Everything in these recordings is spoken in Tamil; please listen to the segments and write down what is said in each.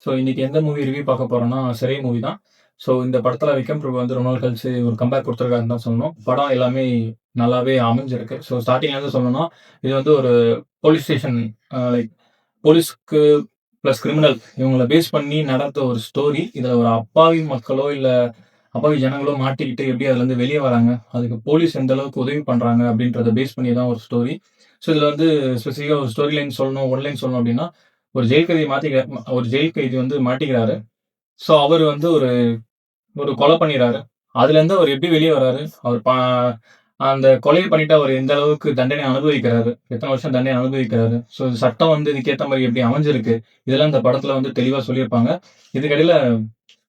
ஸோ இன்னைக்கு எந்த மூவி ரிவ்யூ பார்க்க போறோம்னா, சிறை மூவி தான். ஸோ இந்த படத்துல விக்ரம் பிரபு வந்து ரொம்ப நாள் கழிச்சு ஒரு கம்பேக் குடுத்துருக்காருன்னு தான் சொல்லணும். படம் எல்லாமே நல்லாவே அமைஞ்சிருக்கு. ஸோ ஸ்டார்ட்டிங்லேருந்து சொல்லணும்னா, இது வந்து ஒரு போலீஸ் ஸ்டேஷன் லைக் போலீஸ்க்கு பிளஸ் கிரிமினல் இவங்கள பேஸ் பண்ணி நடந்த ஒரு ஸ்டோரி. இதுல ஒரு அப்பாவி மக்களோ, இல்ல அப்பாவி ஜனங்களோ மாட்டிக்கிட்டு எப்படி அதுலருந்து வெளிய வராங்க, அதுக்கு போலீஸ் எந்த அளவுக்கு உதவி பண்றாங்க அப்படின்றத பேஸ் பண்ணி தான் ஒரு ஸ்டோரி. ஸோ இதுல வந்து ஸ்பெசிஃபிக்கா ஒரு ஸ்டோரி லைன் சொல்லணும், ஒன் லைன் சொல்லணும் அப்படின்னா, ஒரு ஜெயில் கைதி வந்து மாட்டிக்கிறாரு. ஸோ அவரு வந்து ஒரு ஒரு கொலை பண்ணிறாரு. அதுலேருந்து அவர் எப்படி வெளிய வராரு? அவர் அந்த கொலைய பண்ணிட்டு அவர் எந்த அளவுக்கு தண்டனை அனுபவிக்கிறாரு? எத்தன வருஷம் தண்டனை அனுபவிக்கிறாரு? ஸோ சட்டம் வந்து இதுக்கேத்த மாரி எப்படி அமைஞ்சிருக்கு? இதெல்லாம் இந்த படத்துல வந்து தெளிவா சொல்லியிருப்பாங்க. இதுக்கிடையில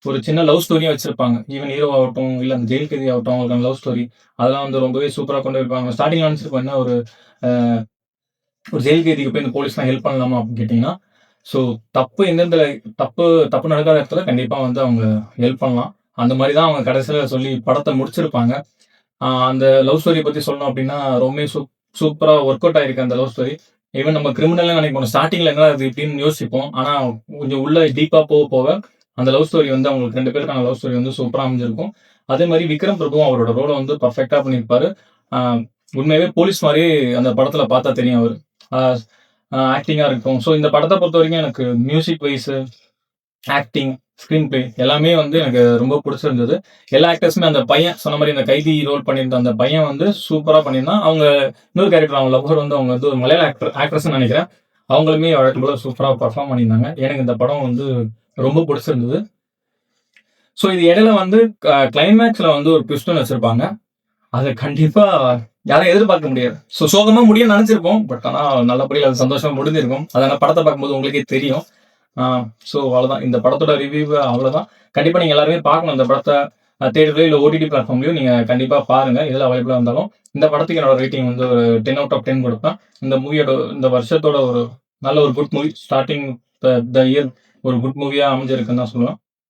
ஒரு சின்ன லவ் ஸ்டோரியும் வச்சிருப்பாங்க. ஈவன் ஹீரோ ஆகட்டும், இல்ல அந்த ஜெயில் கைதி ஆகட்டும், அவங்களுக்கான லவ் ஸ்டோரி அதெல்லாம் வந்து ரொம்பவே சூப்பரா கொண்டு போயிருப்பாங்க. ஸ்டார்ட்டிங்ல நெனச்சிருப்போம் என்ன அ ஒரு ஜெயில் கைதிக்கு போய் இந்த போலீஸ்லாம் ஹெல்ப் பண்ணலாமா அப்படின்னு கேட்டீங்கன்னா, ஸோ தப்பு எந்தெந்த தப்பு தப்பு நடக்காத இடத்துல கண்டிப்பா வந்து அவங்க ஹெல்ப் பண்ணலாம். அந்த மாரி தான் அவங்க கடைசியில சொல்லி படத்த முடிச்சிருப்பாங்க. அந்த லவ் ஸ்டோரிய பத்தி சொல்லணும் அப்படின்னா, ரொம்பவே சூப்பரா ஒர்க் அவுட் ஆயிருக்கு அந்த லவ் ஸ்டோரி. ஈவன் நம்ம கிரிமினல்னு நினைப்போம். ஸ்டார்ட்டிங்ல என்னடா இது இப்படின்னு யோசிப்போம். ஆனா கொஞ்சம் உள்ள டீப்பா போக போக அந்த லவ் ஸ்டோரி வந்து அவங்களுக்கு 2 பேருக்கான லவ் ஸ்டோரி வந்து சூப்பரா அமைஞ்சிருக்கும். அதே மாரி விக்ரம் பிரபுவும் அவரோட ரோல வந்து பெர்ஃபெக்ட்டா பண்ணியிருப்பாரு. ஆ உண்மையாவே போலீஸ் மாரியே அந்த படத்துல பார்த்தா தெரியும் அவரு. ஆ ஆக்டிங்கா இருக்கட்டும். ஸோ இந்த படத்த பொறுத்தவரைக்கும் எனக்கு music wise, acting, screenplay எல்லாமே வந்து எனக்கு ரொம்ப புடிச்சிருந்தது. எல்லா ஆக்டர்ஸுமே அந்த பையன் சொன்ன மாரி அந்த கைதி ரோல் பண்ணியிருந்த அந்த பையன் வந்து சூப்பரா பண்ணியிருந்தான். அவங்க இன்னொரு கேரக்டர் அவங்க லவ்வர் வந்து அவங்க வந்து ஒரு மலையாள ஆக்ட்ரஸ்ன்னு நெனைக்கிறேன். அவங்களுமே வழக்கம் போல சூப்பரா பெர்ஃபார்ம் பண்ணியிருந்தாங்க. எனக்கு இந்த படம் வந்து ரொம்ப புடிச்சிருந்தது. ஸோ இது இடையில வந்து கிளைமேக்ஸ்ல வந்து ஒரு ட்விஸ்ட் ஒண்ணு வச்சிருப்பாங்க. அத கண்டிப்பா யாரும் எதிர்பார்க்க முடியாது. சோகமா முடியும்னு நெனச்சிருப்போம். பட் ஆனா நல்லபடியா அது சந்தோஷமா முடிஞ்சிருக்கும். அது ஆனா படத்த பார்க்கும்போது உங்களுக்கே தெரியும். ஆ ஸோ அவ்வளோதான். இந்த படத்தோட ரிவ்யூ அவ்வளோதான். கண்டிப்பா நீங்க எல்லாருமே பார்க்கணும் இந்த படத்த. தியேட்டர்லயோ இல்ல ஓடிடி பிளாட்ஃபார்ம்லயோ நீங்க கண்டிப்பா பாருங்க. எதுல அவைலபிளா இருந்தாலும். இந்த படத்துக்கு என்னோட ரேட்டிங் வந்து ஒரு 10 அவுட் ஆஃப் 10 குடுப்பேன். இந்த வருஷத்தோட ஒரு நல்ல ஒரு good movie. Starting the the year ஒரு குட் மூவியா அமைஞ்சிருக்குன்னு தான் சொல்லுவேன்.